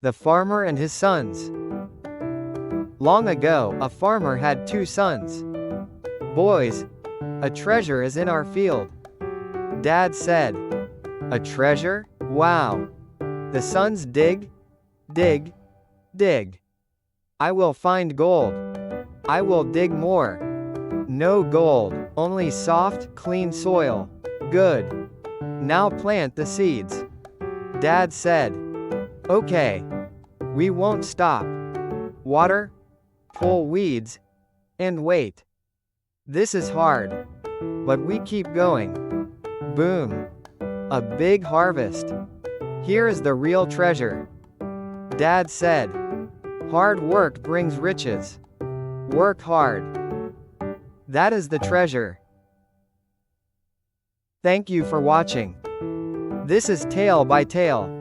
The Farmer and His Sons. Long ago, a farmer had two sons. Boys, a treasure is in our field. Dad said. A treasure? Wow. The sons dig, dig, dig. I will find gold. I will dig more. No gold, only soft, clean soil. Good. Now plant the seeds. Dad said. Okay. We won't stop. Water, pull weeds, and wait. This is hard. But we keep going. Boom. A big harvest. Here is the real treasure. Dad said. Hard work brings riches. Work hard. That is the treasure. Thank you for watching. This is Tale by Tale.